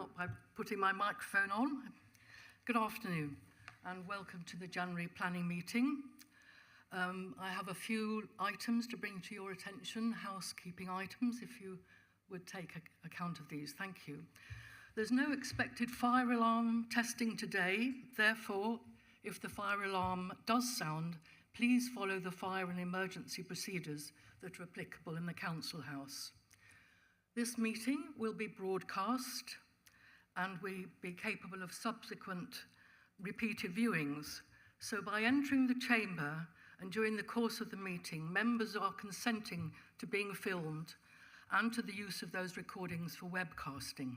start by putting my microphone on. Good afternoon and welcome to the January planning meeting. I have a few items to bring to your attention, housekeeping items, if you would take account of these. Thank you. There's no expected fire alarm testing today. Therefore, if the fire alarm does sound, please follow the fire and emergency procedures that are applicable in the Council House. This meeting will be broadcast and will be capable of subsequent repeated viewings. So by entering the chamber and during the course of the meeting, members are consenting to being filmed and to the use of those recordings for webcasting.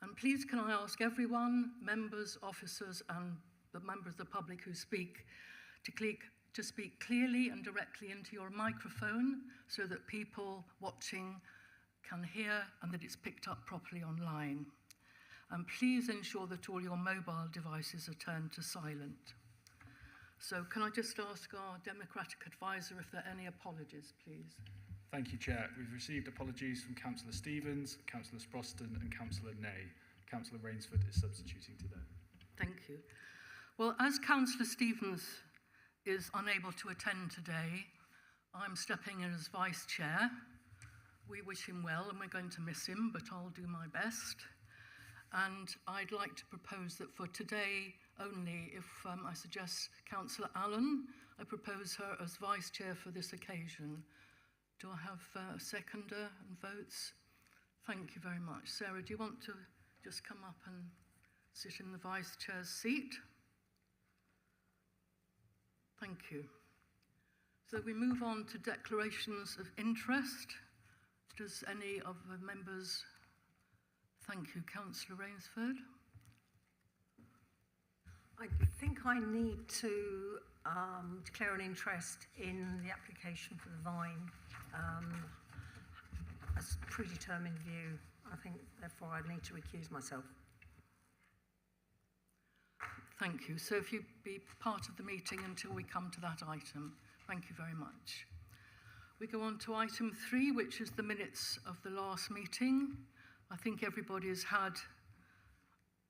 And please can I ask everyone, members, officers and the members of the public who speak, to speak clearly and directly into your microphone so that people watching can hear and that it's picked up properly online. And please ensure that all your mobile devices are turned to silent. So can I just ask our Democratic advisor if there are any apologies, please? Thank you, Chair. We've received apologies from Councillor Stevens, Councillor Sproston and Councillor Ney. Councillor Rainsford is substituting today. Thank you. Well, as Councillor Stevens is unable to attend today, I'm stepping in as Vice Chair. We wish him well and we're going to miss him, but I'll do my best. And I'd like to propose that for today only, if I suggest Councillor Allen, I propose her as Vice Chair for this occasion. Do I have a seconder and votes? Thank you very much. Sarah, do you want to just come up and sit in the Vice Chair's seat? Thank you. So we move on to declarations of interest. Does any of the members... Thank you, Councillor Rainsford. I think I need to declare an interest in the application for the Vine as a predetermined view. I think, therefore, I need to recuse myself. Thank you. So if you be part of the meeting until we come to that item. Thank you very much. We go on to item 3, which is the minutes of the last meeting. I think everybody has had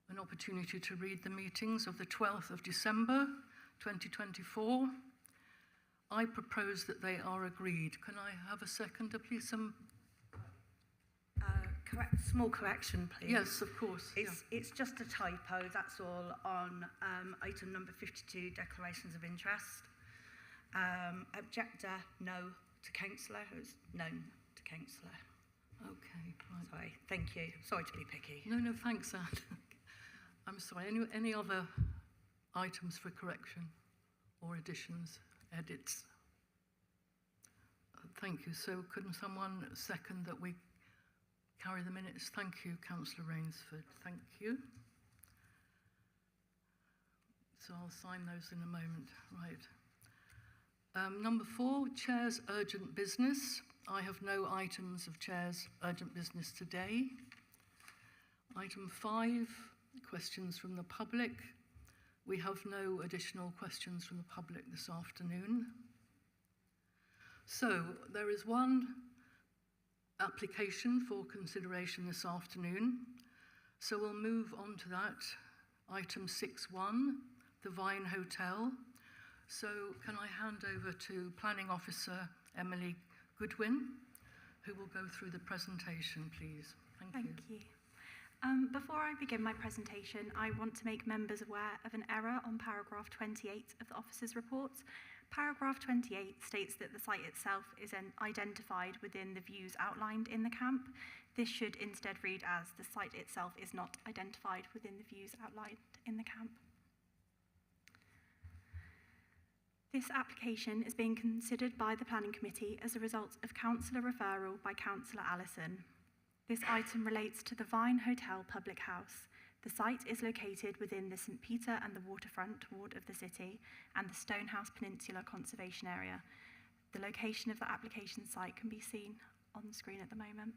an opportunity to read the meetings of the 12th of December 2024. I propose that they are agreed. Can I have a seconder, please? Small correction, please. Yes, of course. It's just a typo, that's all, on item number 52, declarations of interest. Objector, no to councillor, who's known to councillor. Okay, right. Sorry, thank you. Sorry to be picky. No, thanks, Anne. I'm sorry, any other items for correction or additions, edits? Thank you. So could someone second that we carry the minutes? Thank you, Councillor Rainsford. Thank you. So I'll sign those in a moment. Right. Number 4, Chair's urgent business. I have no items of Chair's urgent business today. Item 5, questions from the public. We have no additional questions from the public this afternoon. So there is one application for consideration this afternoon. So we'll move on to that. Item 6.1, the Vine Hotel. So can I hand over to Planning Officer Emily Goodwin, who will go through the presentation, please. Thank you. Before I begin my presentation, I want to make members aware of an error on paragraph 28 of the officer's report. Paragraph 28 states that the site itself is identified within the views outlined in the camp. This should instead read as the site itself is not identified within the views outlined in the camp. This application is being considered by the Planning Committee as a result of councillor referral by Councillor Allison. This item relates to the Vine Hotel Public House. The site is located within the St Peter and the Waterfront ward of the city and the Stonehouse Peninsula Conservation Area. The location of the application site can be seen on the screen at the moment.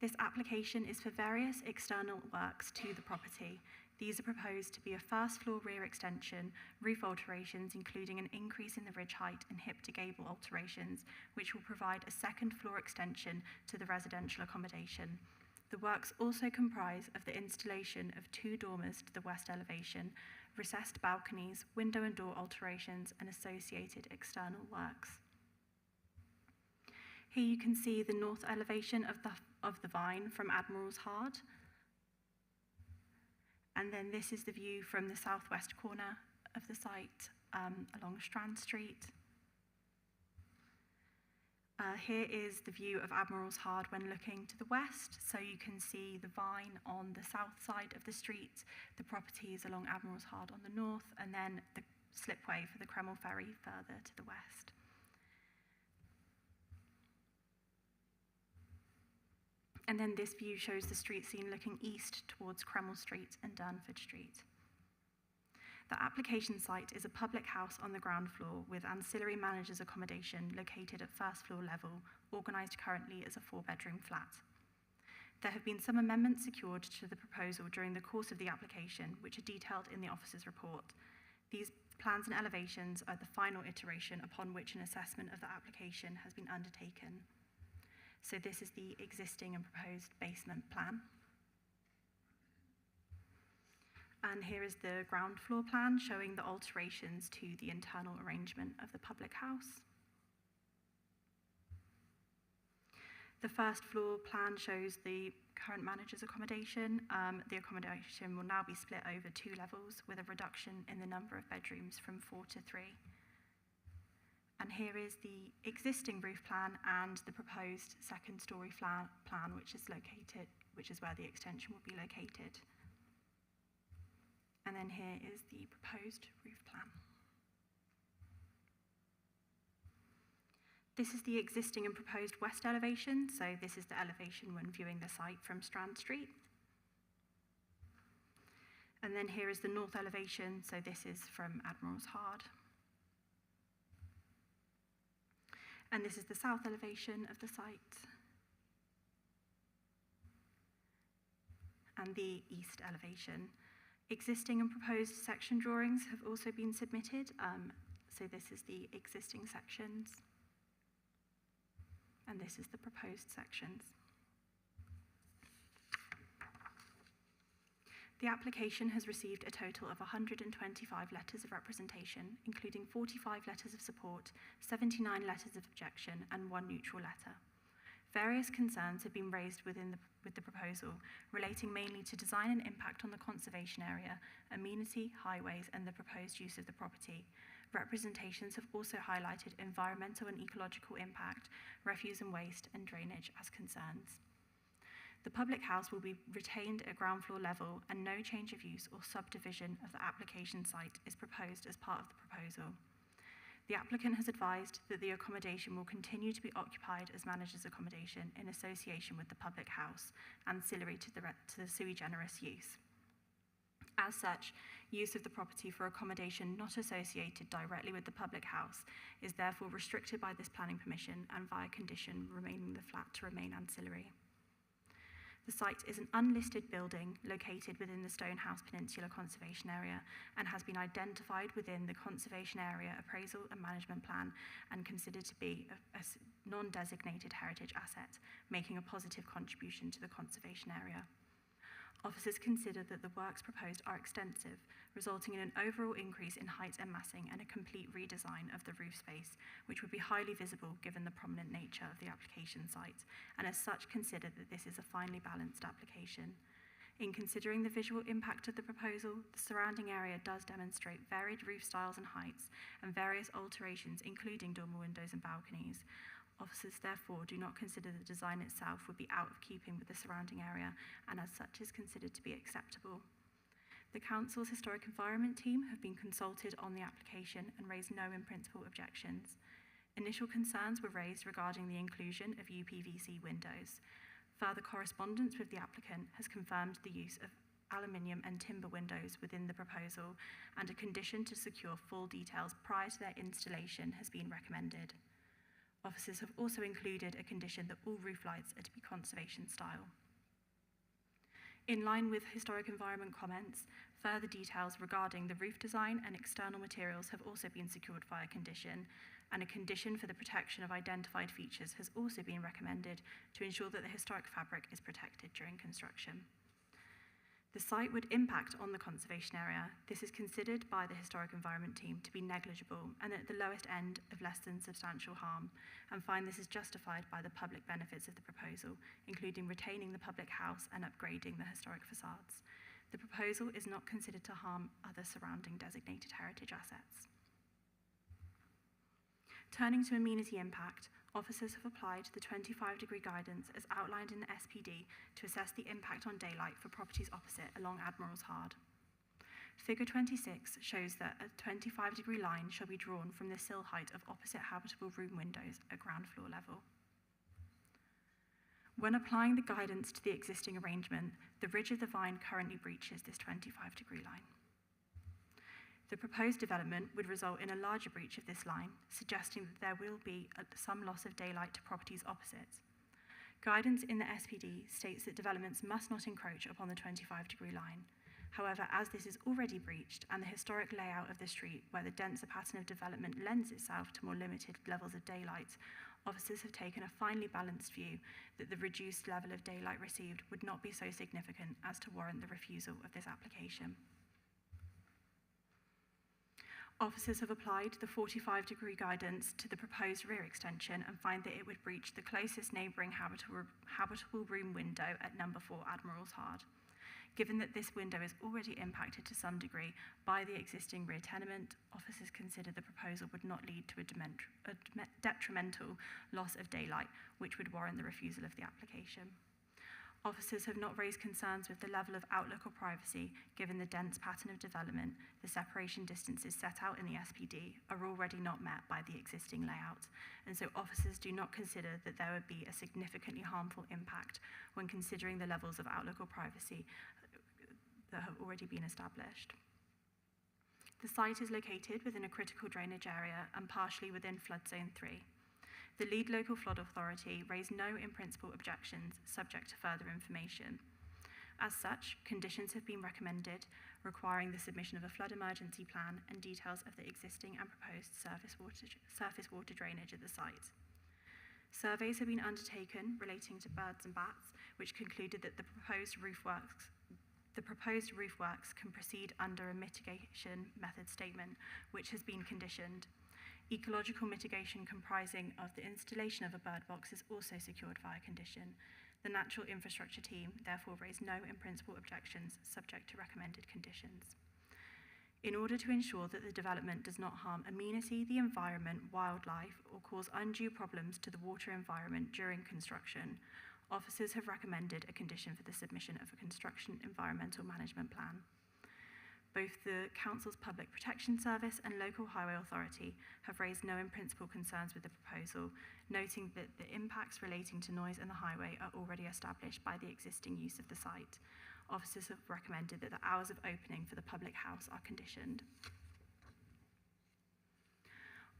This application is for various external works to the property. These are proposed to be a first floor rear extension, roof alterations including an increase in the ridge height and hip to gable alterations, which will provide a second floor extension to the residential accommodation. The works also comprise of the installation of 2 dormers to the west elevation, recessed balconies, window and door alterations, and associated external works. Here you can see the north elevation of the Vine from Admiral's Hard. And then this is the view from the southwest corner of the site along Strand Street. Here is the view of Admiral's Hard when looking to the west. So you can see the Vine on the south side of the street, the properties along Admiral's Hard on the north, and then the slipway for the Kreml Ferry further to the west. And then this view shows the street scene looking east towards Kreml Street and Durnford Street. The application site is a public house on the ground floor with ancillary managers accommodation located at first floor level, organised currently as a 4-bedroom flat. There have been some amendments secured to the proposal during the course of the application, which are detailed in the officer's report. These plans and elevations are the final iteration upon which an assessment of the application has been undertaken. So this is the existing and proposed basement plan. And here is the ground floor plan showing the alterations to the internal arrangement of the public house. The first floor plan shows the current manager's accommodation. The accommodation will now be split over 2 levels with a reduction in the number of bedrooms from 4 to 3. And here is the existing roof plan and the proposed second-storey plan, which is where the extension will be located. And then here is the proposed roof plan. This is the existing and proposed west elevation. So this is the elevation when viewing the site from Strand Street. And then here is the north elevation. So this is from Admiral's Hard. And this is the south elevation of the site. And the east elevation. Existing and proposed section drawings have also been submitted. So this is the existing sections. And this is the proposed sections. The application has received a total of 125 letters of representation, including 45 letters of support, 79 letters of objection, and 1 neutral letter. Various concerns have been raised with the proposal, relating mainly to design and impact on the conservation area, amenity, highways, and the proposed use of the property. Representations have also highlighted environmental and ecological impact, refuse and waste, and drainage as concerns. The public house will be retained at ground floor level, and no change of use or subdivision of the application site is proposed as part of the proposal. The applicant has advised that the accommodation will continue to be occupied as manager's accommodation in association with the public house, ancillary to the sui generis use. As such, use of the property for accommodation not associated directly with the public house is therefore restricted by this planning permission and via condition remaining the flat to remain ancillary. The site is an unlisted building located within the Stonehouse Peninsula Conservation Area and has been identified within the Conservation Area Appraisal and Management Plan and considered to be a non-designated heritage asset, making a positive contribution to the conservation area. Officers consider that the works proposed are extensive, resulting in an overall increase in height and massing and a complete redesign of the roof space, which would be highly visible given the prominent nature of the application site, and as such consider that this is a finely balanced application. In considering the visual impact of the proposal, the surrounding area does demonstrate varied roof styles and heights, and various alterations, including dormer windows and balconies. Officers therefore do not consider the design itself would be out of keeping with the surrounding area, and as such is considered to be acceptable. The Council's Historic Environment team have been consulted on the application and raised no in-principle objections. Initial concerns were raised regarding the inclusion of UPVC windows. Further correspondence with the applicant has confirmed the use of aluminium and timber windows within the proposal, and a condition to secure full details prior to their installation has been recommended. Officers have also included a condition that all roof lights are to be conservation style. In line with historic environment comments, further details regarding the roof design and external materials have also been secured via condition. and a condition for the protection of identified features has also been recommended to ensure that the historic fabric is protected during construction. The site would impact on the conservation area. This is considered by the Historic Environment team to be negligible and at the lowest end of less than substantial harm, and find this is justified by the public benefits of the proposal, including retaining the public house and upgrading the historic facades. The proposal is not considered to harm other surrounding designated heritage assets. Turning to amenity impact, officers have applied the 25-degree guidance as outlined in the SPD to assess the impact on daylight for properties opposite along Admiral's Hard. Figure 26 shows that a 25-degree line shall be drawn from the sill height of opposite habitable room windows at ground floor level. When applying the guidance to the existing arrangement, the ridge of the vine currently breaches this 25-degree line. The proposed development would result in a larger breach of this line, suggesting that there will be some loss of daylight to properties opposite. Guidance in the SPD states that developments must not encroach upon the 25-degree line. However, as this is already breached and the historic layout of the street where the denser pattern of development lends itself to more limited levels of daylight, officers have taken a finely balanced view that the reduced level of daylight received would not be so significant as to warrant the refusal of this application. Officers have applied the 45-degree guidance to the proposed rear extension and find that it would breach the closest neighbouring habitable room window at number 4 Admiral's Hard. Given that this window is already impacted to some degree by the existing rear tenement, officers consider the proposal would not lead to a detrimental loss of daylight, which would warrant the refusal of the application. Officers have not raised concerns with the level of outlook or privacy, given the dense pattern of development. The separation distances set out in the SPD are already not met by the existing layout, and so officers do not consider that there would be a significantly harmful impact when considering the levels of outlook or privacy that have already been established. The site is located within a critical drainage area and partially within flood zone 3. The lead local flood authority raised no in-principle objections subject to further information. As such, conditions have been recommended requiring the submission of a flood emergency plan and details of the existing and proposed surface water drainage at the site. Surveys have been undertaken relating to birds and bats, which concluded that the proposed roof works can proceed under a mitigation method statement, which has been conditioned. Ecological mitigation comprising of the installation of a bird box is also secured via condition. The natural infrastructure team therefore raised no in-principle objections subject to recommended conditions. In order to ensure that the development does not harm amenity, the environment, wildlife, or cause undue problems to the water environment during construction, officers have recommended a condition for the submission of a construction environmental management plan. Both the Council's Public Protection Service and Local Highway Authority have raised no in-principle concerns with the proposal, noting that the impacts relating to noise and the highway are already established by the existing use of the site. Officers have recommended that the hours of opening for the public house are conditioned.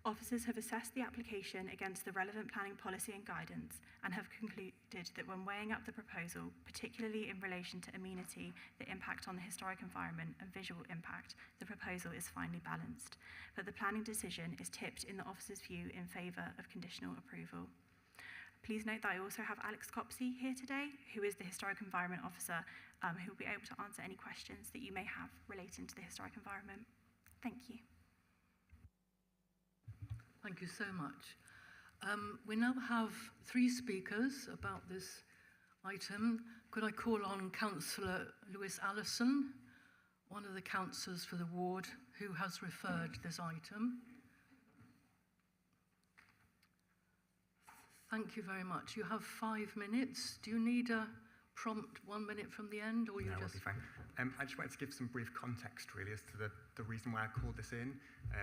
Officers have assessed the application against the relevant planning policy and guidance and have concluded that when weighing up the proposal, particularly in relation to amenity, the impact on the historic environment and visual impact, the proposal is finely balanced, but the planning decision is tipped in the officer's view in favour of conditional approval. Please note that I also have Alex Copsey here today, who is the Historic Environment Officer, who will be able to answer any questions that you may have relating to the historic environment. Thank you. Thank you so much. We now have 3 speakers about this item. Could I call on Councillor Lewis Allison, one of the councillors for the ward, who has referred this item? Thank you very much. You have 5 minutes. Do you need a prompt 1 minute from the end, or you No, just... it'll be fine. I just wanted to give some brief context, really, as to the reason why I called this in.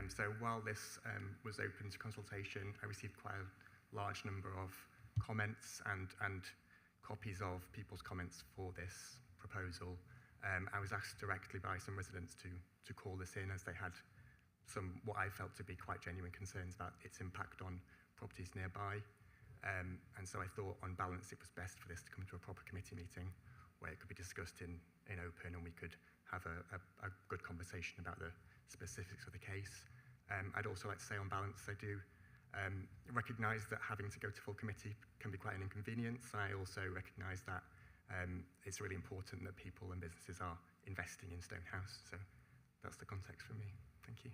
So while this was open to consultation, I received quite a large number of comments and copies of people's comments for this proposal. I was asked directly by some residents to call this in, as they had some, what I felt to be quite genuine concerns about its impact on properties nearby. And so I thought, on balance, it was best for this to come to a proper committee meeting where it could be discussed in open and we could have a good conversation about the specifics of the case. I'd also like to say, on balance, I do recognise that having to go to full committee can be quite an inconvenience. I also recognise that it's really important that people and businesses are investing in Stonehouse. So that's the context for me. Thank you.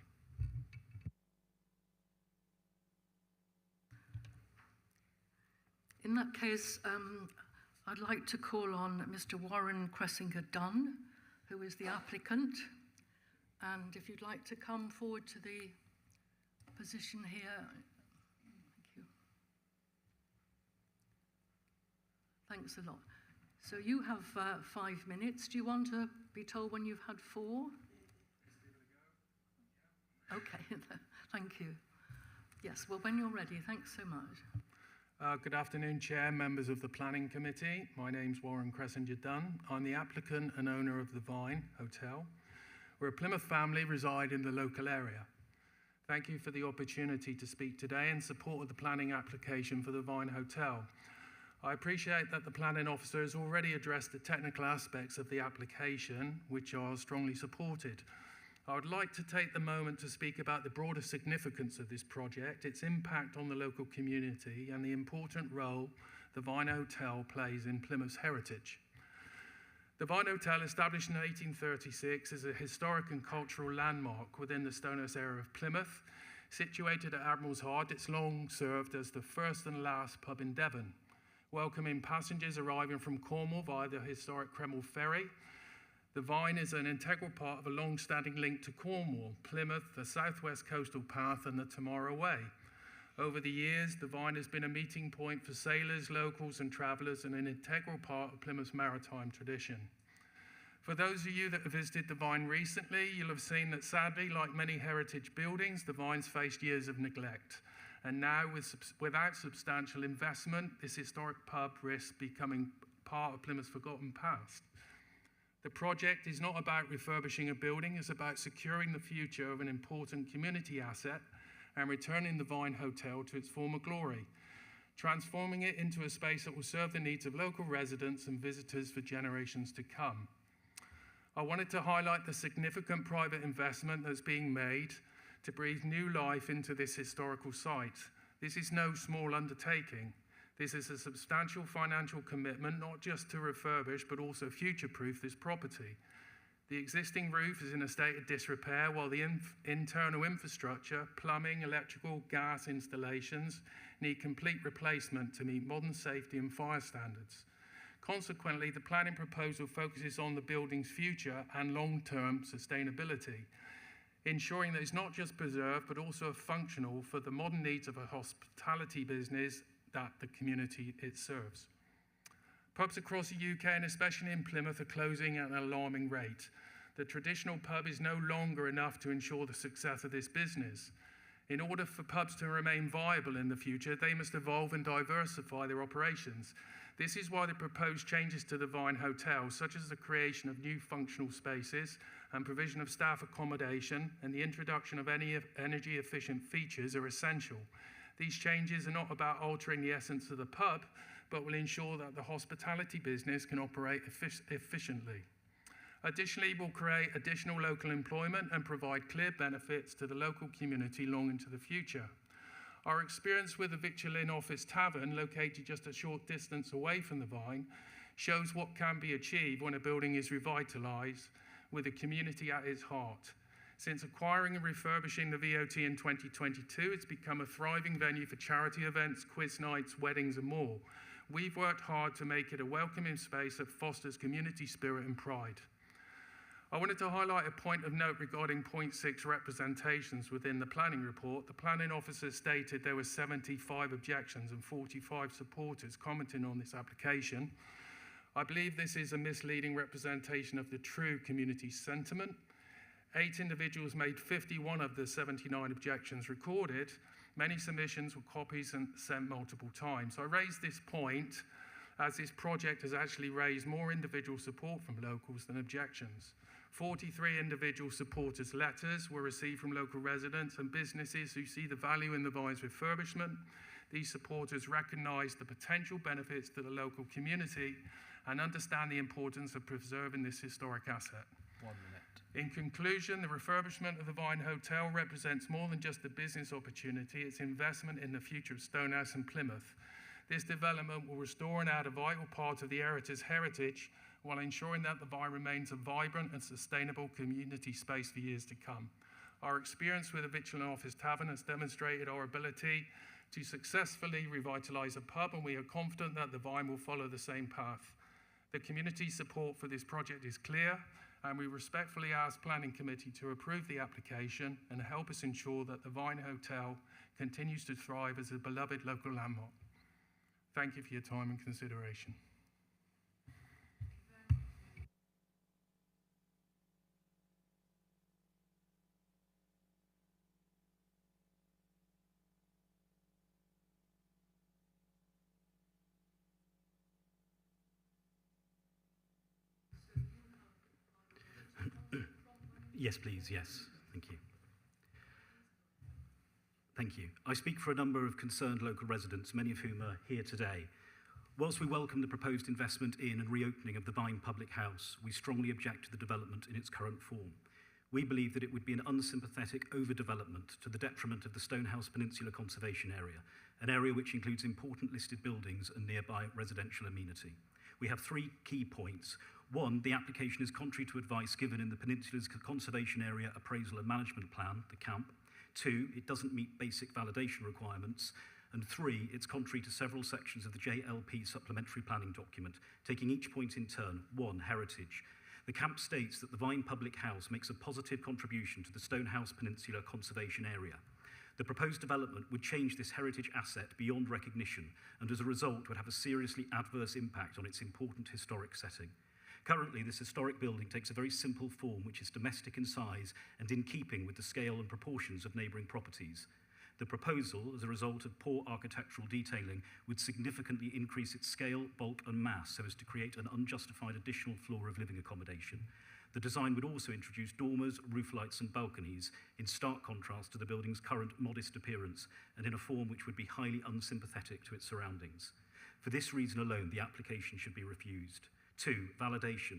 In that case, I'd like to call on Mr. Warren Cressinger-Dunn, who is the applicant. And if you'd like to come forward to the position here. Thank you. Thanks a lot. So you have 5 minutes. Do you want to be told when you've had 4? Okay, thank you. Yes, well, when you're ready, thanks so much. Good afternoon, Chair, members of the Planning Committee. My name's Warren Cressinger-Dunn. I'm the applicant and owner of the Vine Hotel. We're a Plymouth family reside in the local area. Thank you for the opportunity to speak today in support of the planning application for the Vine Hotel. I appreciate that the planning officer has already addressed the technical aspects of the application, which are strongly supported. I would like to take the moment to speak about the broader significance of this project, its impact on the local community, and the important role the Vine Hotel plays in Plymouth's heritage. The Vine Hotel, established in 1836, is a historic and cultural landmark within the Stonehouse area of Plymouth. Situated at Admiral's Heart, it's long served as the first and last pub in Devon, welcoming passengers arriving from Cornwall via the historic Kreml Ferry. The Vine is an integral part of a long-standing link to Cornwall, Plymouth, the Southwest Coastal Path, and the Tomorrow Way. Over the years, the Vine has been a meeting point for sailors, locals, and travellers, and an integral part of Plymouth's maritime tradition. For those of you that have visited the Vine recently, you'll have seen that sadly, like many heritage buildings, the Vine's faced years of neglect. And now, without substantial investment, this historic pub risks becoming part of Plymouth's forgotten past. The project is not about refurbishing a building, it's about securing the future of an important community asset and returning the Vine Hotel to its former glory, transforming it into a space that will serve the needs of local residents and visitors for generations to come. I wanted to highlight the significant private investment that's being made to breathe new life into this historical site. This is no small undertaking. This is a substantial financial commitment, not just to refurbish, but also future-proof this property. The existing roof is in a state of disrepair, while the internal infrastructure, plumbing, electrical, gas installations need complete replacement to meet modern safety and fire standards. Consequently, the planning proposal focuses on the building's future and long-term sustainability, ensuring that it's not just preserved, but also functional for the modern needs of a hospitality business that the community it serves. Pubs across the UK, and especially in Plymouth, are closing at an alarming rate. The traditional pub is no longer enough to ensure the success of this business. In order for pubs to remain viable in the future, they must evolve and diversify their operations. This is why the proposed changes to the Vine Hotel, such as the creation of new functional spaces and provision of staff accommodation and the introduction of any energy-efficient features, are essential. These changes are not about altering the essence of the pub, but will ensure that the hospitality business can operate efficiently. Additionally, we'll create additional local employment and provide clear benefits to the local community long into the future. Our experience with the Victual Inn Office Tavern, located just a short distance away from the Vine, shows what can be achieved when a building is revitalised with the community at its heart. Since acquiring and refurbishing the VOT in 2022, it's become a thriving venue for charity events, quiz nights, weddings, and more. We've worked hard to make it a welcoming space that fosters community spirit and pride. I wanted to highlight a point of note regarding point 6 representations within the planning report. The planning officer stated there were 75 objections and 45 supporters commenting on this application. I believe this is a misleading representation of the true community sentiment. 8 individuals made 51 of the 79 objections recorded. Many submissions were copies and sent multiple times. I raise this point as this project has actually raised more individual support from locals than objections. 43 individual supporters' letters were received from local residents and businesses who see the value in the Vine's refurbishment. These supporters recognise the potential benefits to the local community and understand the importance of preserving this historic asset. 1 minute. In conclusion, the refurbishment of the Vine Hotel represents more than just a business opportunity, it's investment in the future of Stonehouse and Plymouth. This development will restore and add a vital part of the area's heritage while ensuring that the Vine remains a vibrant and sustainable community space for years to come. Our experience with the Victual and Office Tavern has demonstrated our ability to successfully revitalise a pub, and we are confident that the Vine will follow the same path. The community support for this project is clear, and we respectfully ask Planning Committee to approve the application and help us ensure that the Vine Hotel continues to thrive as a beloved local landmark. Thank you for your time and consideration. Yes, please, yes. Thank you. Thank you. I speak for a number of concerned local residents, many of whom are here today. Whilst we welcome the proposed investment in and reopening of the Vine Public House, we strongly object to the development in its current form. We believe that it would be an unsympathetic overdevelopment to the detriment of the Stonehouse Peninsula Conservation Area, an area which includes important listed buildings and nearby residential amenity. We have 3 key points. 1, the application is contrary to advice given in the Peninsula's Conservation Area Appraisal and Management Plan, the CAMP. 2, it doesn't meet basic validation requirements. And 3, it's contrary to several sections of the JLP Supplementary Planning document, taking each point in turn. 1, heritage. The CAMP states that the Vine Public House makes a positive contribution to the Stonehouse Peninsula Conservation Area. The proposed development would change this heritage asset beyond recognition, and as a result would have a seriously adverse impact on its important historic setting. Currently, this historic building takes a very simple form, which is domestic in size and in keeping with the scale and proportions of neighbouring properties. The proposal, as a result of poor architectural detailing, would significantly increase its scale, bulk and mass so as to create an unjustified additional floor of living accommodation. The design would also introduce dormers, roof lights and balconies, in stark contrast to the building's current modest appearance and in a form which would be highly unsympathetic to its surroundings. For this reason alone, the application should be refused. 2, validation.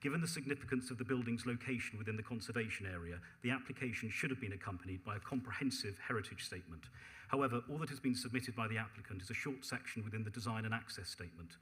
Given the significance of the building's location within the conservation area, the application should have been accompanied by a comprehensive heritage statement. However, all that has been submitted by the applicant is a short section within the design and access statement.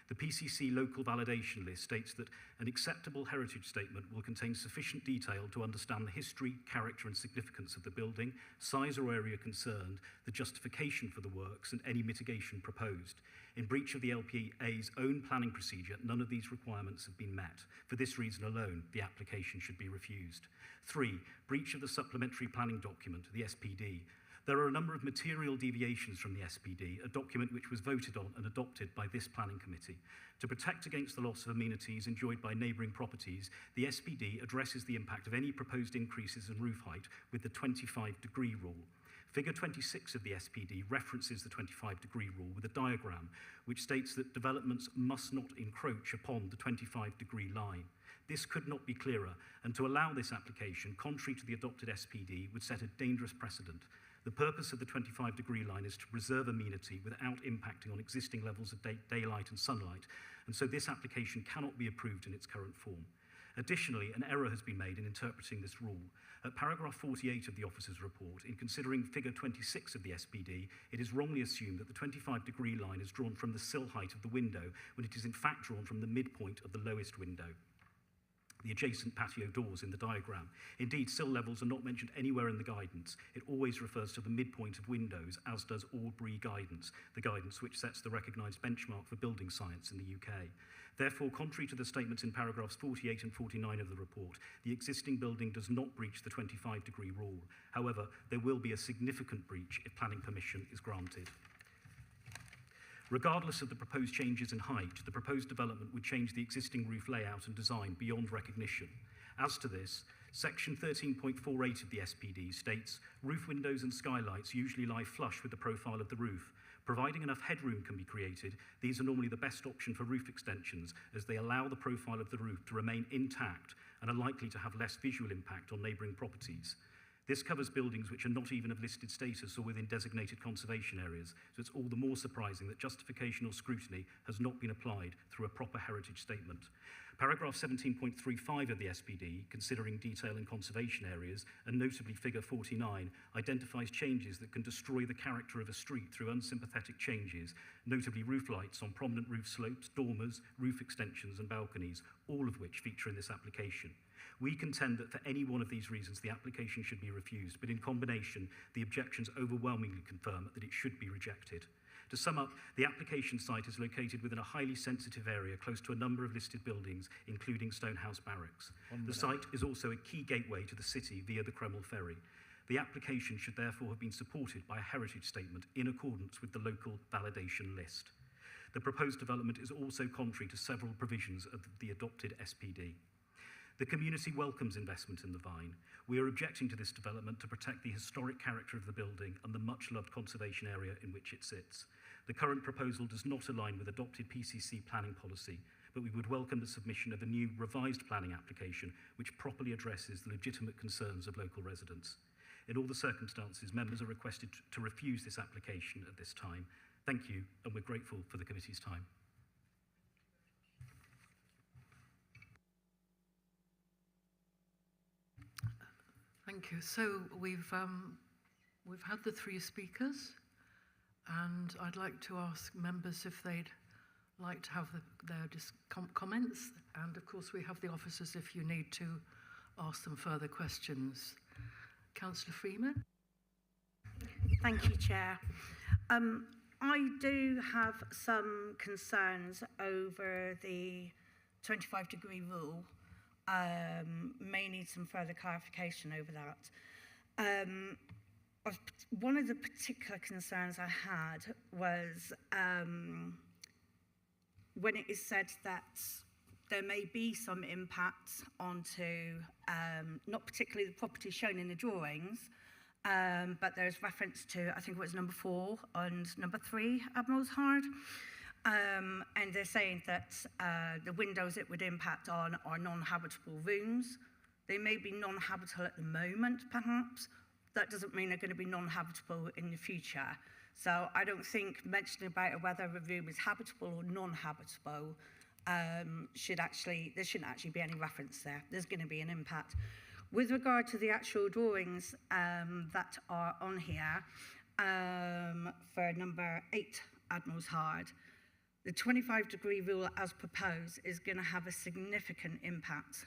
The PCC local validation list states that an acceptable heritage statement will contain sufficient detail to understand the history, character and significance of the building, size or area concerned, the justification for the works and any mitigation proposed. In breach of the LPA's own planning procedure, none of these requirements have been met. For this reason alone, the application should be refused. 3, breach of the supplementary planning document, the SPD. There are a number of material deviations from the SPD, a document which was voted on and adopted by this planning committee. To protect against the loss of amenities enjoyed by neighbouring properties, the SPD addresses the impact of any proposed increases in roof height with the 25-degree rule. Figure 26 of the SPD references the 25-degree rule with a diagram which states that developments must not encroach upon the 25-degree line. This could not be clearer, and to allow this application, contrary to the adopted SPD, would set a dangerous precedent. The purpose of the 25-degree line is to preserve amenity without impacting on existing levels of daylight and sunlight, and so this application cannot be approved in its current form. Additionally, an error has been made in interpreting this rule. At paragraph 48 of the officer's report, in considering figure 26 of the SPD, it is wrongly assumed that the 25-degree line is drawn from the sill height of the window, when it is in fact drawn from the midpoint of the lowest window, the adjacent patio doors in the diagram. Indeed, sill levels are not mentioned anywhere in the guidance. It always refers to the midpoint of windows, as does all BRE guidance, the guidance which sets the recognised benchmark for building science in the UK. Therefore, contrary to the statements in paragraphs 48 and 49 of the report, the existing building does not breach the 25-degree rule. However, there will be a significant breach if planning permission is granted. Regardless of the proposed changes in height, the proposed development would change the existing roof layout and design beyond recognition. As to this, section 13.48 of the SPD states, roof windows and skylights usually lie flush with the profile of the roof. Providing enough headroom can be created, these are normally the best option for roof extensions, as they allow the profile of the roof to remain intact and are likely to have less visual impact on neighbouring properties. This covers buildings which are not even of listed status or within designated conservation areas, so it's all the more surprising that justification or scrutiny has not been applied through a proper heritage statement. Paragraph 17.35 of the SPD, considering detail in conservation areas, and notably figure 49, identifies changes that can destroy the character of a street through unsympathetic changes, notably roof lights on prominent roof slopes, dormers, roof extensions and balconies, all of which feature in this application. We contend that for any one of these reasons the application should be refused, but in combination the objections overwhelmingly confirm that it should be rejected. To sum up, the application site is located within a highly sensitive area close to a number of listed buildings, including Stonehouse Barracks. The site is also a key gateway to the city via the Kreml Ferry. The application should therefore have been supported by a heritage statement in accordance with the local validation list. The proposed development is also contrary to several provisions of the adopted SPD. The community welcomes investment in the Vine. We are objecting to this development to protect the historic character of the building and the much-loved conservation area in which it sits. The current proposal does not align with adopted PCC planning policy, but we would welcome the submission of a new revised planning application which properly addresses the legitimate concerns of local residents. In all the circumstances, members are requested to refuse this application at this time. Thank you, and we're grateful for the committee's time. Thank you. So we've had the three speakers, and I'd like to ask members if they'd like to have their comments, and of course we have the officers if you need to ask them further questions. Councillor Freeman. Thank you, Chair. I do have some concerns over the 25-degree rule. May need some further clarification over that. One of the particular concerns I had was when it is said that there may be some impact onto, not particularly the property shown in the drawings, but there's reference to, I think it was number 4 and number 3, Admiral's Hard. And they're saying that the windows it would impact on are non-habitable rooms. They may be non-habitable at the moment, perhaps. That doesn't mean they're going to be non-habitable in the future. So I don't think mentioning about whether a room is habitable or non-habitable there shouldn't actually be any reference there. There's going to be an impact. With regard to the actual drawings that are on here, for number 8, Admiral's Hard, the 25-degree rule as proposed is going to have a significant impact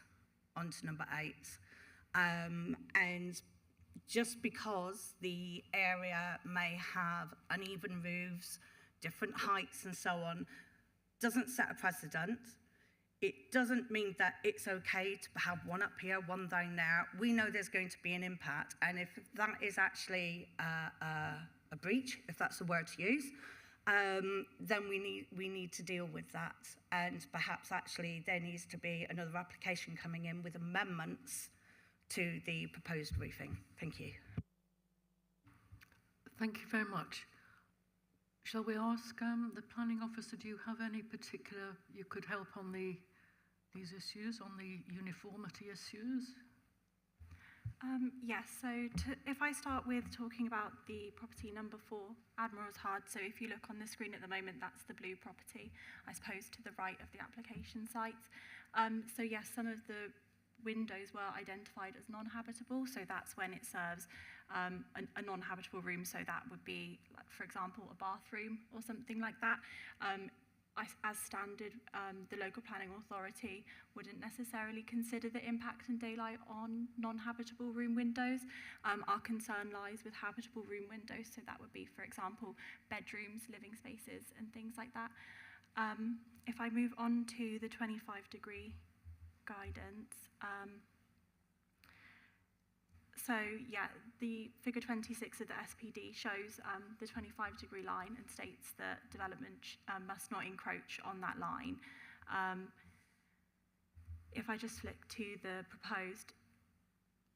onto number 8. And just because the area may have uneven roofs, different heights and so on, doesn't set a precedent. It doesn't mean that it's okay to have one up here, one down there. We know there's going to be an impact, and if that is actually a breach, if that's the word to use, then we need to deal with that, and perhaps actually there needs to be another application coming in with amendments to the proposed roofing. Thank you. Thank you very much. Shall we ask the planning officer, do you have any particular, you could help on these issues, on the uniformity issues? Yes, so if I start with talking about the property number 4, Admiral's Hard, so if you look on the screen at the moment, that's the blue property, I suppose to the right of the application site. So yes, some of the windows were identified as non-habitable, so that's when it serves a non-habitable room, so that would be, like, for example, a bathroom or something like that. As standard, the local planning authority wouldn't necessarily consider the impact and daylight on non-habitable room windows. Our concern lies with habitable room windows, so that would be, for example, bedrooms, living spaces, and things like that. If I move on to the 25-degree guidance, so yeah, the figure 26 of the SPD shows the 25-degree line and states that development must not encroach on that line. If I just flick to the proposed,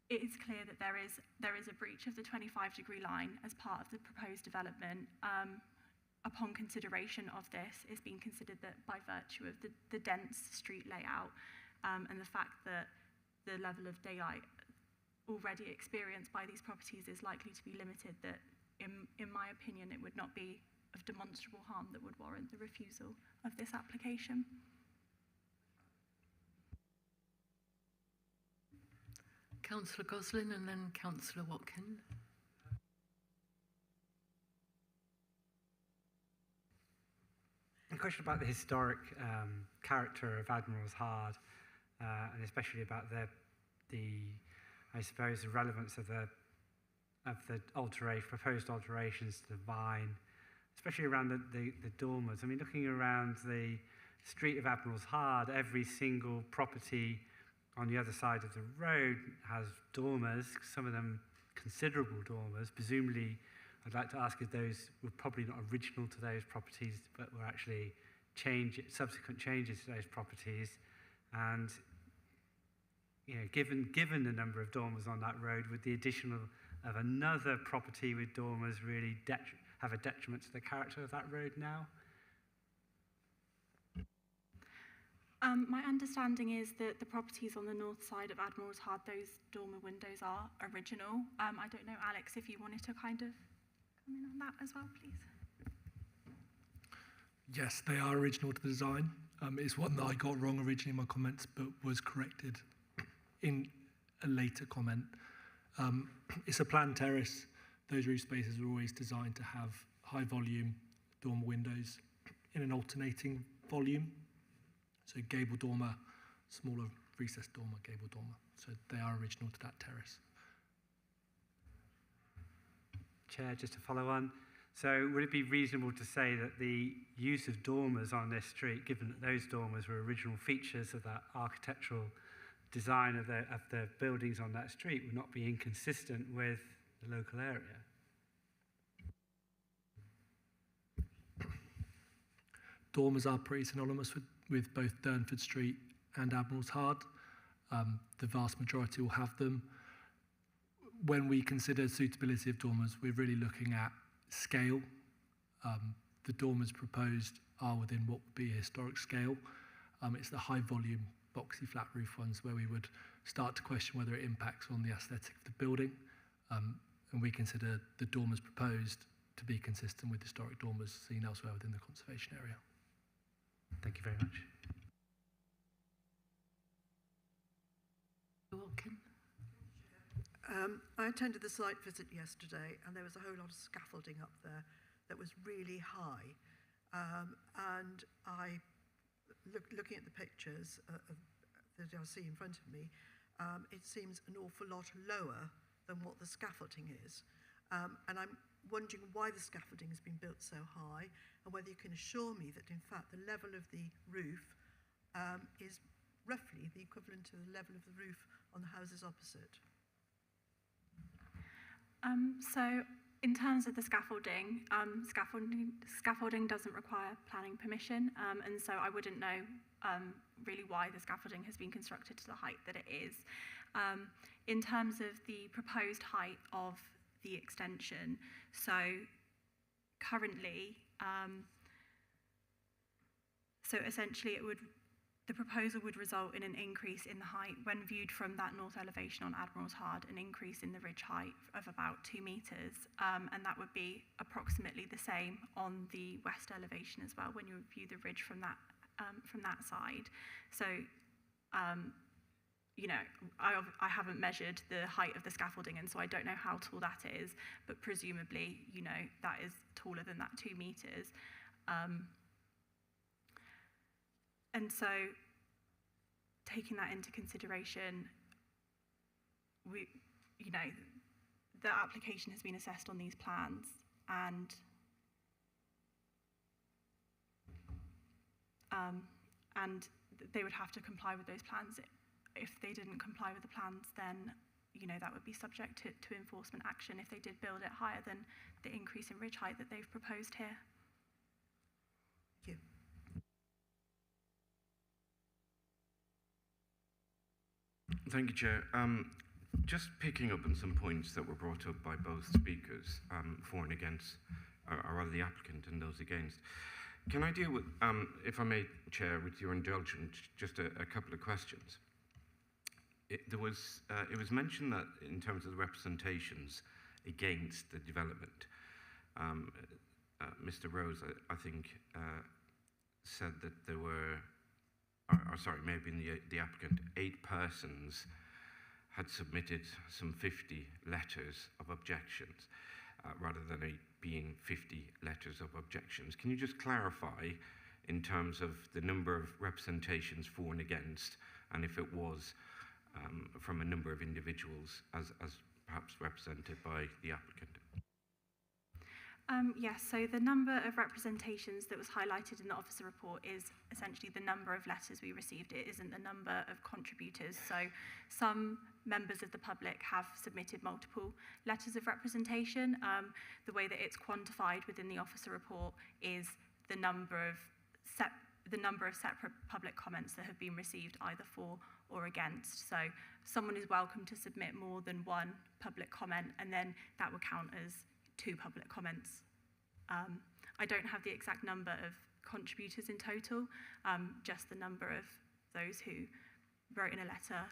it is clear that there is a breach of the 25-degree line as part of the proposed development. Upon consideration of this, it's been considered that by virtue of the dense street layout and the fact that the level of daylight already experienced by these properties is likely to be limited, that in my opinion it would not be of demonstrable harm that would warrant the refusal of this application. Councillor Goslin and then Councillor Watkin. A question about the historic character of Admiral's Hard, and especially about the I suppose the relevance of the proposed alterations to the Vine, especially around the dormers. I mean, looking around the street of Admiral's Hard, every single property on the other side of the road has dormers, some of them considerable dormers. Presumably, I'd like to ask if those were probably not original to those properties, but were actually subsequent changes to those properties. And you know, given the number of dormers on that road, would the addition of another property with dormers really have a detriment to the character of that road now? My understanding is that the properties on the north side of Admiral's Hard, those dormer windows are original. I don't know, Alex, if you wanted to kind of come in on that as well, please. Yes, they are original to the design. It's one that I got wrong originally in my comments, but was corrected in a later comment. It's a planned terrace. Those roof spaces are always designed to have high volume dormer windows in an alternating volume. So gable dormer, smaller recessed dormer, gable dormer. So they are original to that terrace. Chair, just to follow on. So would it be reasonable to say that the use of dormers on this street, given that those dormers were original features of that architectural design of the buildings on that street, would not be inconsistent with the local area? Dormers are pretty synonymous with both Durnford Street and Admiral's Hard. The vast majority will have them. When we consider suitability of dormers, we're really looking at scale. The dormers proposed are within what would be a historic scale. It's the high volume, boxy flat roof ones where we would start to question whether it impacts on the aesthetic of the building. And we consider the dormers proposed to be consistent with historic dormers seen elsewhere within the conservation area. Thank you very much. Watkin. I attended the site visit yesterday, and there was a whole lot of scaffolding up there that was really high. And looking at the pictures that I see in front of me, it seems an awful lot lower than what the scaffolding is. And I'm wondering why the scaffolding has been built so high, and whether you can assure me that, in fact, the level of the roof is roughly the equivalent to the level of the roof on the houses opposite. So in terms of the scaffolding, scaffolding doesn't require planning permission, and so I wouldn't know really why the scaffolding has been constructed to the height that it is. In terms of the proposed height of the extension, so currently, so essentially the proposal would result in an increase in the height when viewed from that north elevation on Admiral's Hard, an increase in the ridge height of about 2 metres, and that would be approximately the same on the west elevation as well when you view the ridge from that side. So, you know, I haven't measured the height of the scaffolding, and so I don't know how tall that is, but presumably, you know, that is taller than that 2 metres. And so, taking that into consideration, you know, the application has been assessed on these plans, and they would have to comply with those plans. If they didn't comply with the plans, then, you know, that would be subject to enforcement action if they did build it higher than the increase in ridge height that they've proposed here. Thank you. Thank you, Chair. Just picking up on some points that were brought up by both speakers, for and against, or rather the applicant and those against. Can I deal with, if I may, Chair, with your indulgence, just a couple of questions? it was mentioned that in terms of the representations against the development, Mr. Rose, I think, said that there were, or sorry, maybe the applicant, 8 persons had submitted some 50 letters of objections, rather than it being 50 letters of objections. Can you just clarify in terms of the number of representations for and against, and if it was from a number of individuals as perhaps represented by the applicant? Yes, so the number of representations that was highlighted in the officer report is essentially the number of letters we received. It isn't the number of contributors. So some members of the public have submitted multiple letters of representation. The way that it's quantified within the officer report is the number of separate public comments that have been received either for or against. So someone is welcome to submit more than one public comment, and then that would count as 2 public comments. I don't have the exact number of contributors in total, just the number of those who wrote in a letter,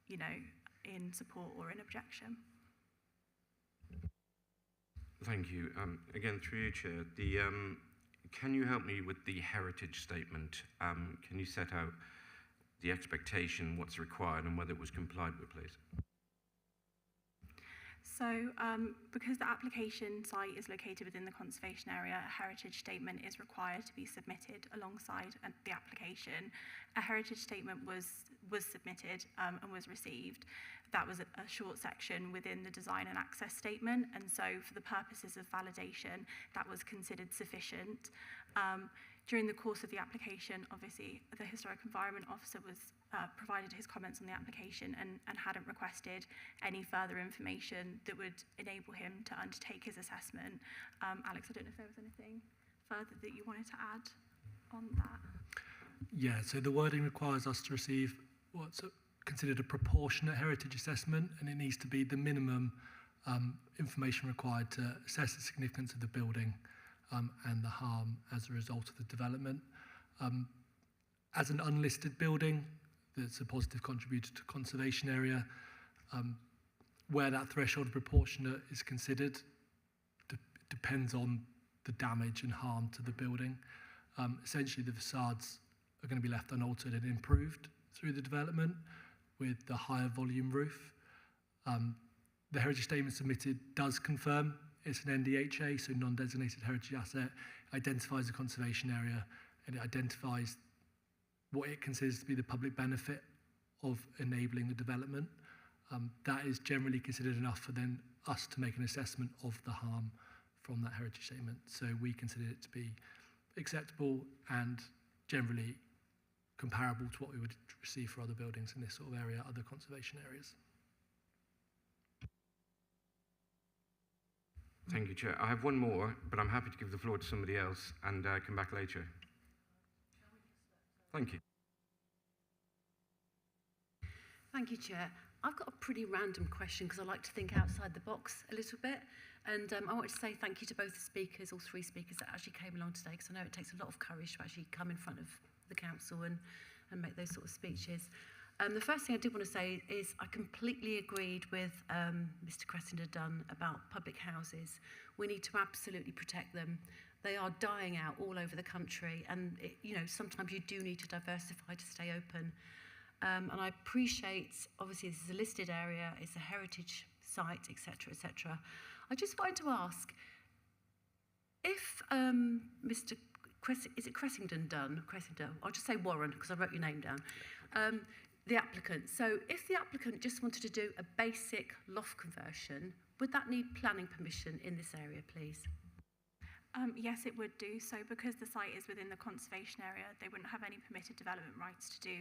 you know, in support or in objection. Thank you. Again, through you, Chair, can you help me with the heritage statement? Can you set out the expectation, what's required, and whether it was complied with, please? So because the application site is located within the conservation area, a heritage statement is required to be submitted alongside the application. A heritage statement was submitted and was received. That was a short section within the design and access statement, and so for the purposes of validation, that was considered sufficient. During the course of the application, obviously, the Historic Environment Officer was provided his comments on the application and hadn't requested any further information that would enable him to undertake his assessment. Alex, I don't know if there was anything further that you wanted to add on that. Yeah, so the wording requires us to receive what's considered a proportionate heritage assessment, and it needs to be the minimum information required to assess the significance of the building and the harm as a result of the development. As an unlisted building that's a positive contributor to conservation area, where that threshold of proportionate is considered depends on the damage and harm to the building. Essentially, the facades are going to be left unaltered and improved through the development with the higher volume roof. The heritage statement submitted does confirm it's an NDHA, so non-designated heritage asset, identifies the conservation area, and it identifies what it considers to be the public benefit of enabling the development. That is generally considered enough for then us to make an assessment of the harm from that heritage statement. So we consider it to be acceptable and generally comparable to what we would receive for other buildings in this sort of area, other conservation areas. Thank you, Chair. I have one more, but I'm happy to give the floor to somebody else and come back later. Thank you. Thank you, Chair. I've got a pretty random question because I like to think outside the box a little bit. And I want to say thank you to both the speakers, all 3 speakers that actually came along today, because I know it takes a lot of courage to actually come in front of the council and make those sort of speeches. The first thing I did want to say is I completely agreed with Mr. Cressender-Dunn about public houses. We need to absolutely protect them. They are dying out all over the country, and you know, sometimes you do need to diversify to stay open. And I appreciate, obviously this is a listed area, it's a heritage site, etc., etc. I just wanted to ask, if Mr. Is it Cressington-Dunn? Cressington. I'll just say Warren because I wrote your name down. The applicant. So if the applicant just wanted to do a basic loft conversion, would that need planning permission in this area, please? Yes, it would do. So because the site is within the conservation area, they wouldn't have any permitted development rights to do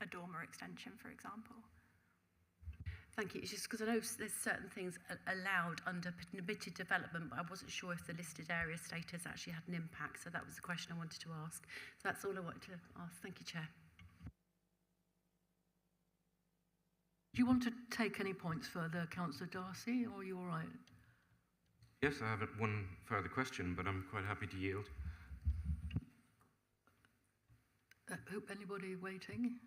a dormer extension, for example. Thank you. It's just because I know there's certain things allowed under permitted development, but I wasn't sure if the listed area status actually had an impact. So that was the question I wanted to ask. So that's all I wanted to ask. Thank you, Chair. Do you want to take any points further, Councillor Darcy, or are you all right? Yes, I have one further question, but I'm quite happy to yield. Anybody waiting?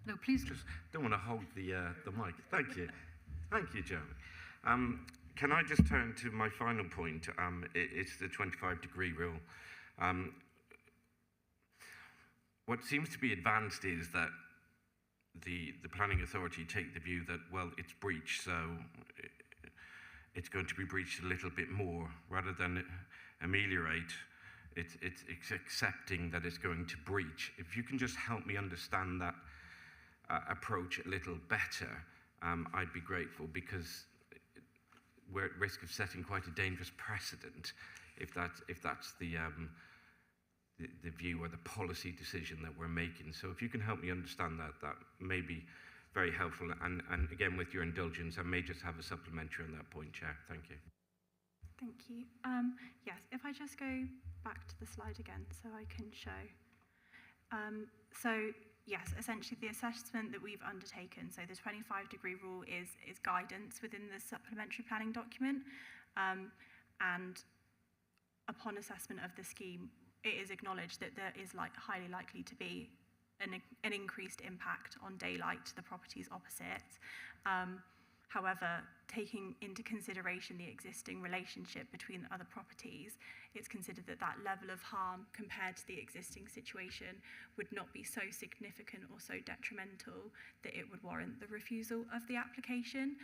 No? No, please. Just don't want to hold the mic. Thank you. Thank you, Jeremy. Can I just turn to my final point? It's the 25-degree rule. What seems to be advanced is that the planning authority take the view that, well, it's breached, so it's going to be breached a little bit more, rather than ameliorate. It's accepting that it's going to breach. If you can just help me understand that approach a little better, I'd be grateful, because we're at risk of setting quite a dangerous precedent if that's the view or the policy decision that we're making. So if you can help me understand that, that may be very helpful. And again, with your indulgence, I may just have a supplementary on that point, Chair. Thank you. Thank you. Yes, if I just go back to the slide again so I can show. So yes, essentially the assessment that we've undertaken, so the 25-degree rule is guidance within the supplementary planning document, and upon assessment of the scheme, it is acknowledged that there is highly likely to be an increased impact on daylight to the properties opposite. However, taking into consideration the existing relationship between other properties, it's considered that that level of harm compared to the existing situation would not be so significant or so detrimental that it would warrant the refusal of the application.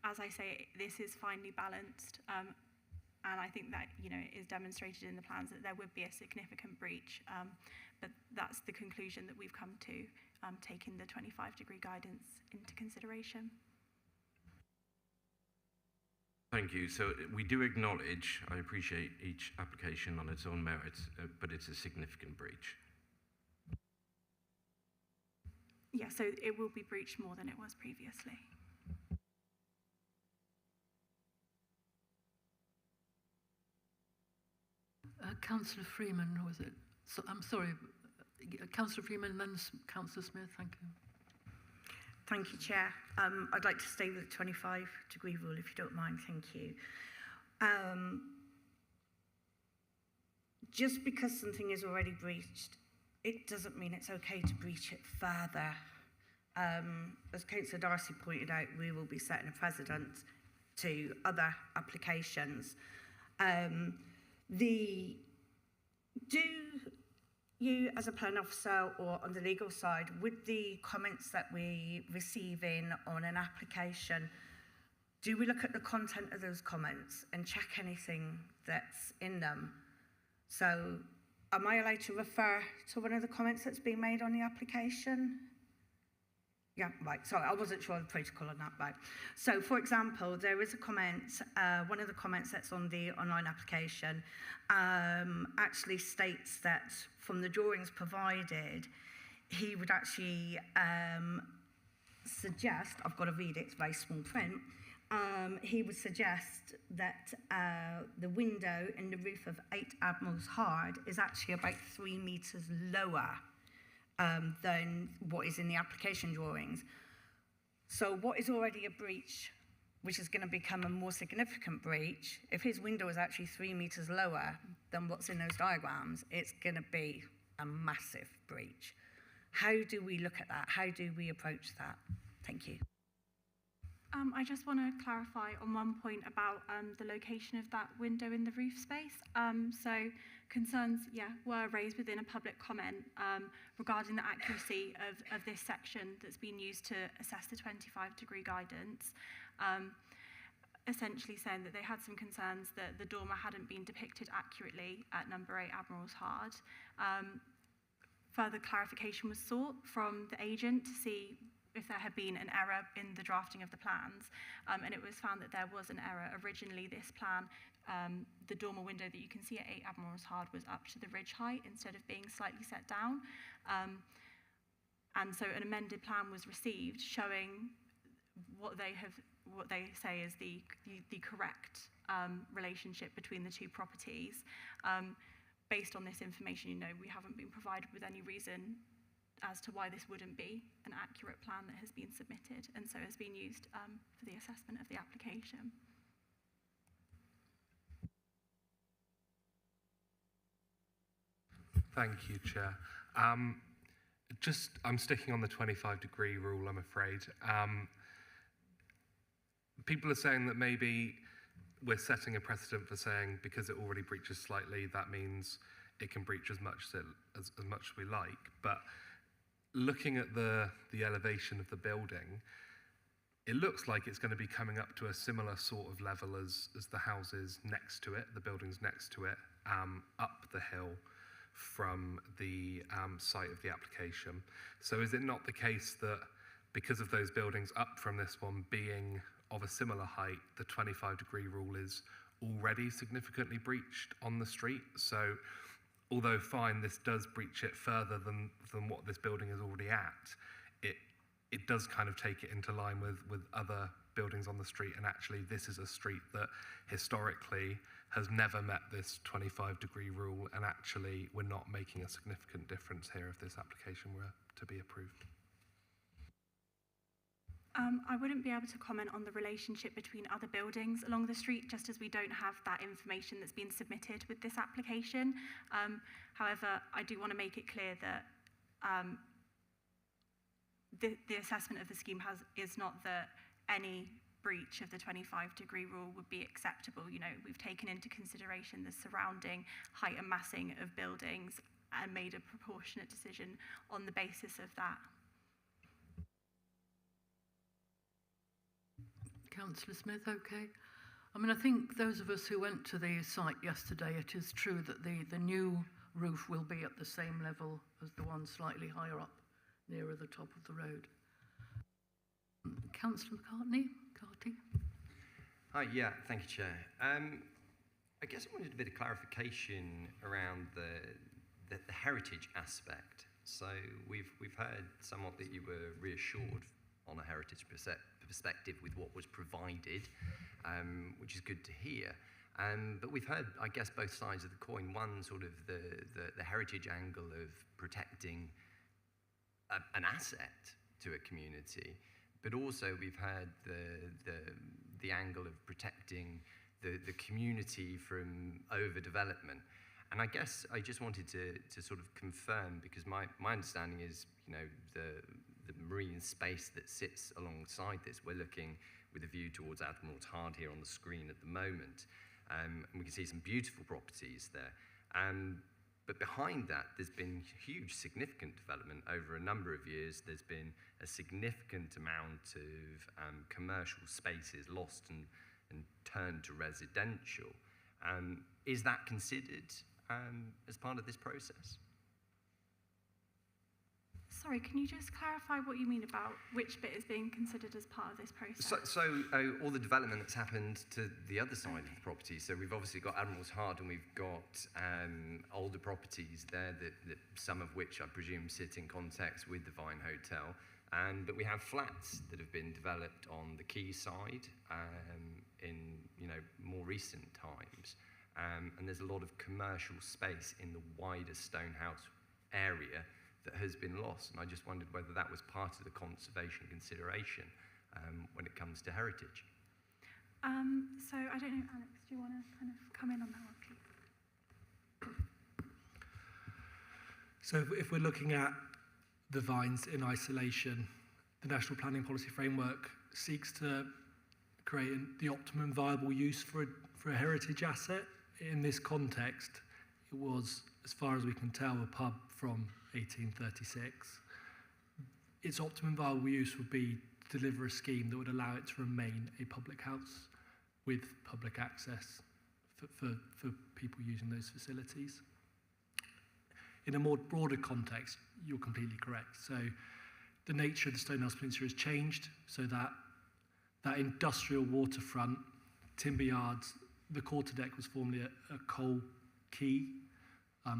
As I say, this is finely balanced, and I think that is demonstrated in the plans that there would be a significant breach, but that's the conclusion that we've come to, taking the 25-degree guidance into consideration. Thank you. So we do acknowledge, I appreciate each application on its own merits, but it's a significant breach. Yeah, so it will be breached more than it was previously. Councillor Freeman, was it? So, I'm sorry, Councillor Freeman and then Councillor Smith, thank you. Thank you, Chair. I'd like to stay with the 25-degree rule, if you don't mind, thank you. Just because something is already breached, it doesn't mean it's okay to breach it further. As Councillor Darcy pointed out, we will be setting a precedent to other applications. Do you, as a plan officer or on the legal side, with the comments that we receive in on an application, do we look at the content of those comments and check anything that's in them? So am I allowed to refer to one of the comments that's being made on the application? Yeah, right. Sorry, I wasn't sure of the protocol on that, right. So, for example, there is a comment, one of the comments that's on the online application actually states that from the drawings provided, he would actually suggest, I've got to read it, it's very small print, he would suggest that the window in the roof of 8 Admiral's Hard is actually about 3 metres lower than what is in the application drawings. So what is already a breach, which is going to become a more significant breach, if his window is actually 3 metres lower than what's in those diagrams, it's going to be a massive breach. How do we look at that? How do we approach that? Thank you. I just want to clarify on one point about the location of that window in the roof space. So concerns, were raised within a public comment regarding the accuracy of this section that's been used to assess the 25-degree guidance. Essentially saying that they had some concerns that the dormer hadn't been depicted accurately at number 8 Admiral's Hard. Further clarification was sought from the agent to see if there had been an error in the drafting of the plans, and it was found that there was an error. Originally, this plan, the dormer window that you can see at 8 Admiral's Hard was up to the ridge height instead of being slightly set down. And so an amended plan was received showing what they say is the correct relationship between the two properties. Based on this information, we haven't been provided with any reason as to why this wouldn't be an accurate plan that has been submitted and so has been used for the assessment of the application. Thank you, Chair. I'm sticking on the 25-degree rule, I'm afraid. People are saying that maybe we're setting a precedent for saying because it already breaches slightly, that means it can breach as much as we like. But looking at the elevation of the building, it looks like it's going to be coming up to a similar sort of level as the houses next to it, the buildings next to it, up the hill from the site of the application. So is it not the case that because of those buildings up from this one being of a similar height, the 25-degree rule is already significantly breached on the street? So although fine, this does breach it further than what this building is already at, it does kind of take it into line with other buildings on the street, and actually this is a street that historically has never met this 25-degree rule, and actually we're not making a significant difference here if this application were to be approved. I wouldn't be able to comment on the relationship between other buildings along the street, just as we don't have that information that's been submitted with this application. However, I do want to make it clear that the assessment of the scheme is not that any breach of the 25-degree rule would be acceptable. You know, we've taken into consideration the surrounding height and massing of buildings and made a proportionate decision on the basis of that. Councillor Smith, okay. I mean, I think those of us who went to the site yesterday, it is true that the new roof will be at the same level as the one slightly higher up, nearer the top of the road. Councillor Carty? Hi, yeah, thank you, Chair. I guess I wanted a bit of clarification around the heritage aspect. So we've heard somewhat that you were reassured on a heritage perspective with what was provided, which is good to hear. But we've heard, I guess, both sides of the coin. One, sort of the heritage angle of protecting an asset to a community, but also we've heard the angle of protecting the community from overdevelopment. And I guess I just wanted to sort of confirm, because my understanding is, you know, the marine space that sits alongside this, we're looking with a view towards Admiral's Hard here on the screen at the moment, and we can see some beautiful properties there. But behind that, there's been huge, significant development over a number of years. There's been a significant amount of commercial spaces lost and turned to residential. Is that considered as part of this process? Sorry, can you just clarify what you mean about which bit is being considered as part of this process? So all the development that's happened to the other side of the property. So we've obviously got Admiral's Hard, and we've got older properties there, that some of which I presume sit in context with the Vine Hotel. But we have flats that have been developed on the quay side in, you know, more recent times. And there's a lot of commercial space in the wider Stonehouse area that has been lost, and I just wondered whether that was part of the conservation consideration when it comes to heritage. So I don't know, Alex, do you want to kind of come in on that one, please? So if we're looking at the vines in isolation, the National Planning Policy Framework seeks to create the optimum viable use for a heritage asset. In this context, it was, as far as we can tell, a pub from 1836. Its optimum viable use would be to deliver a scheme that would allow it to remain a public house with public access for people using those facilities. In a more broader context, you're completely correct. So the nature of the Stonehouse Peninsula has changed, so that industrial waterfront, timber yards, the quarter deck was formerly a coal quay,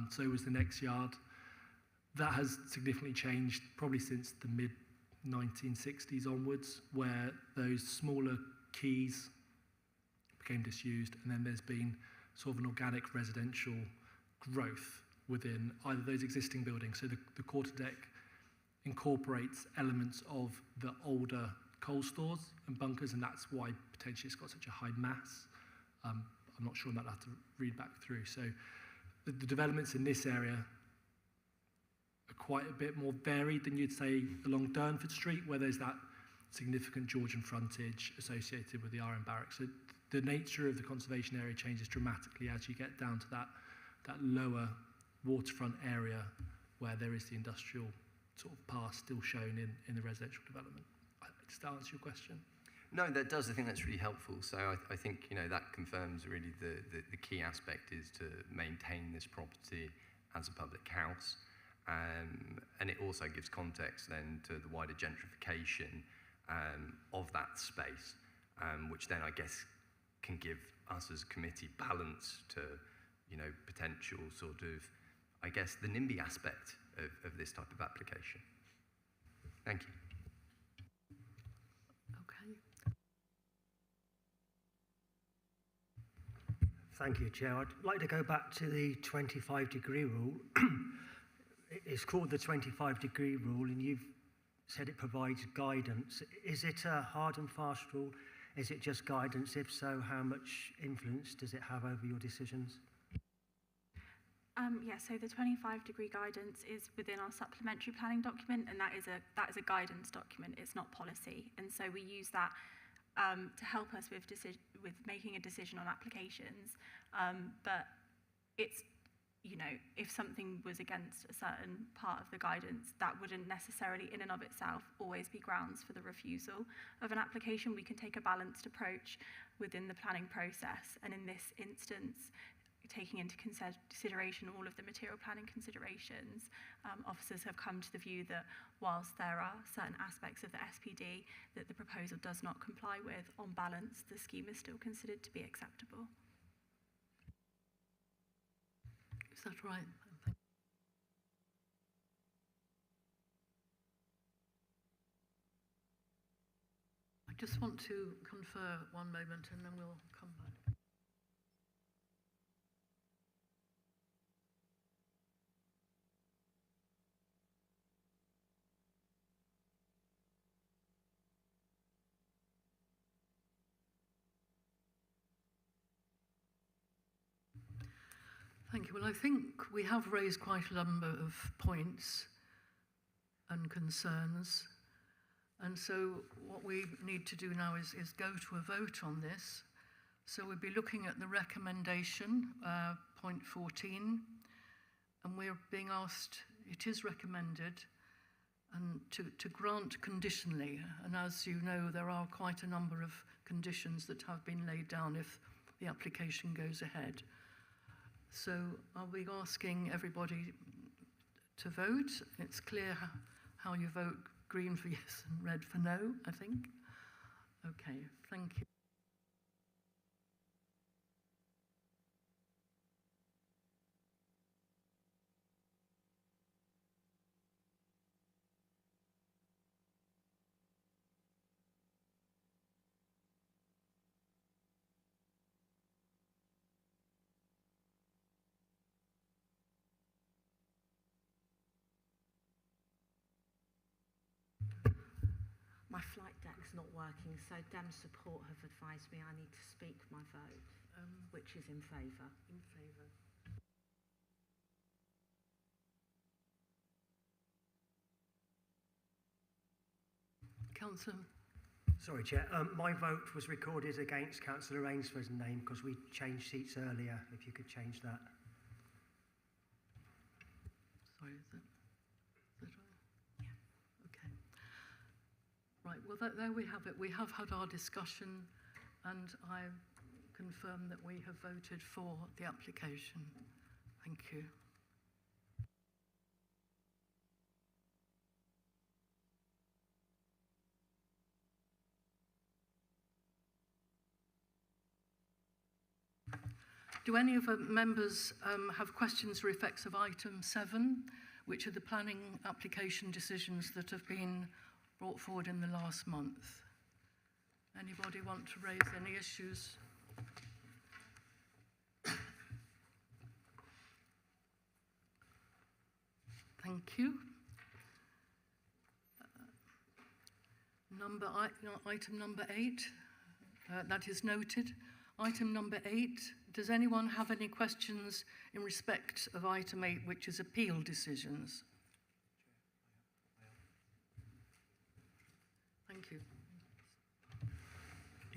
so was the next yard. That has significantly changed probably since the mid-1960s onwards, where those smaller quays became disused, and then there's been sort of an organic residential growth within either those existing buildings. So the quarter deck incorporates elements of the older coal stores and bunkers, and that's why potentially it's got such a high mass. I'm not sure on that, I'll have to read back through. So the developments in this area quite a bit more varied than you'd say along Durnford Street, where there's that significant Georgian frontage associated with the RM Barracks. So the nature of the conservation area changes dramatically as you get down to that lower waterfront area where there is the industrial sort of past still shown in the residential development. Does that answer your question? No, that does. I think that's really helpful. So I think, you know, that confirms really the key aspect is to maintain this property as a public house. And it also gives context then to the wider gentrification of that space, which then I guess can give us as a committee balance to, you know, potential sort of, I guess, the NIMBY aspect of this type of application. Thank you. Thank you, Chair. I'd like to go back to the 25-degree rule. It's called the 25-degree rule, and you've said it provides guidance. Is it a hard and fast rule? Is it just guidance? If so, how much influence does it have over your decisions? Yeah, so the 25-degree guidance is within our supplementary planning document, and that is a guidance document. It's not policy, and so we use that to help us with making a decision on applications. But it's, you know, if something was against a certain part of the guidance, that wouldn't necessarily in and of itself always be grounds for the refusal of an application. We can take a balanced approach within the planning process, and in this instance, taking into consideration all of the material planning considerations, officers have come to the view that whilst there are certain aspects of the SPD that the proposal does not comply with, on balance, the scheme is still considered to be acceptable. Is that right? I just want to confer one moment and then we'll come back. Thank you. Well, I think we have raised quite a number of points and concerns. And so what we need to do now is go to a vote on this. So we'll be looking at the recommendation, point 14, and we're being asked, it is recommended, and to grant conditionally. And as you know, there are quite a number of conditions that have been laid down if the application goes ahead. So I'll be asking everybody to vote. It's clear how you vote: green for yes and red for no, I think. Okay, thank you. My flight deck's not working, so Dem Support have advised me I need to speak my vote, which is in favour. In favour. Councillor. Sorry, Chair. My vote was recorded against Councillor Rainsford's name because we changed seats earlier. If you could change that. Sorry, is that right? Yeah. Okay. Right, well, there we have it. We have had our discussion, and I confirm that we have voted for the application. Thank you. Do any of the members have questions or effects of item 7, which are the planning application decisions that have been brought forward in the last month? Anybody want to raise any issues? Thank you. Item number 8, that is noted. Item number 8, does anyone have any questions in respect of item 8, which is appeal decisions?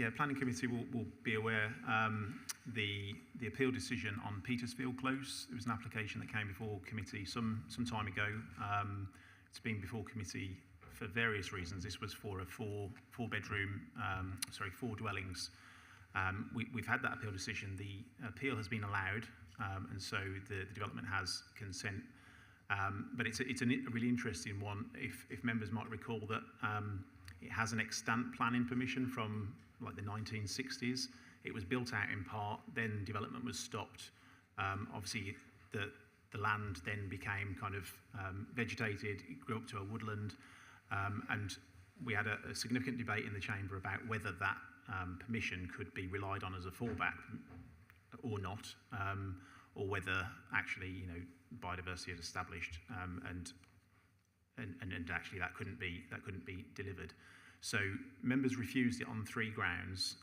Yeah, Planning Committee will be aware the appeal decision on Petersfield Close. It was an application that came before committee some time ago. It's been before committee for various reasons. This was for a four dwellings. We've had that appeal decision. The appeal has been allowed, and so the development has consent. But it's a really interesting one. If members might recall that it has an extant planning permission from like the 1960s. It was built out in part, then development was stopped. Obviously, the land then became kind of vegetated, it grew up to a woodland, and we had a significant debate in the chamber about whether that permission could be relied on as a fallback or not, or whether actually, biodiversity is established and actually that couldn't be delivered. So members refused it on 3 grounds.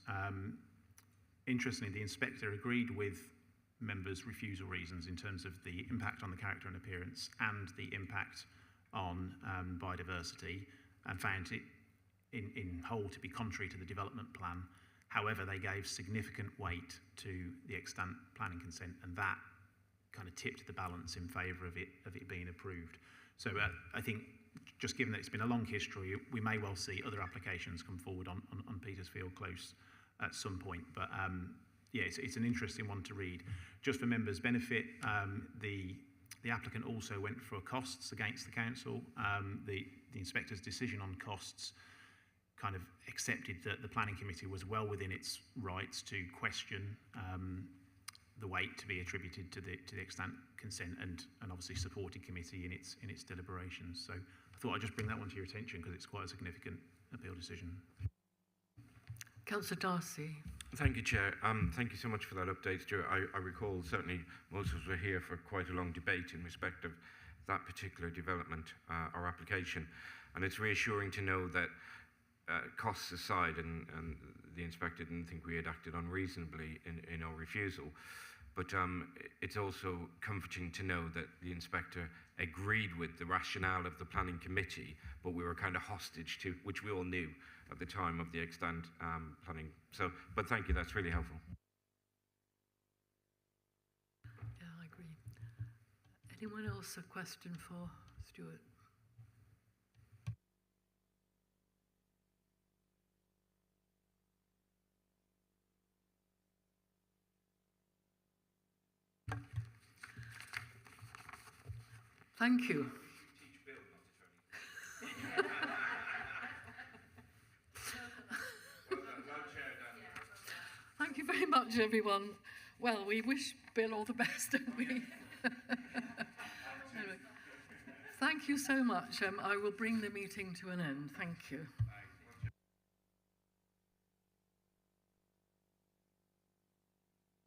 Interestingly, the inspector agreed with members' refusal reasons in terms of the impact on the character and appearance and the impact on biodiversity, and found it in whole to be contrary to the development plan. However, they gave significant weight to the extant planning consent, and that kind of tipped the balance in favour of it being approved. So I think, just given that it's been a long history, we may well see other applications come forward on Petersfield Close at some point. But yeah, it's an interesting one to read. Just for members' benefit, the applicant also went for costs against the council. The inspector's decision on costs kind of accepted that the planning committee was well within its rights to question the weight to be attributed to the extant consent, and obviously supported committee in its deliberations. So I thought I'd just bring that one to your attention because it's quite a significant appeal decision. Councillor Darcy. Thank you, Chair. Thank you so much for that update, Stuart. I recall certainly most of us were here for quite a long debate in respect of that particular development or application, and it's reassuring to know that costs aside, and the inspector didn't think we had acted unreasonably in our refusal, but it's also comforting to know that the inspector agreed with the rationale of the planning committee, but we were kind of hostage to, which we all knew at the time of the extant planning. So, but thank you, that's really helpful. Yeah, I agree. Anyone else a question for Stuart? Thank you. Thank you very much, everyone. Well, we wish Bill all the best, don't we? Anyway, thank you so much. I will bring the meeting to an end. Thank you.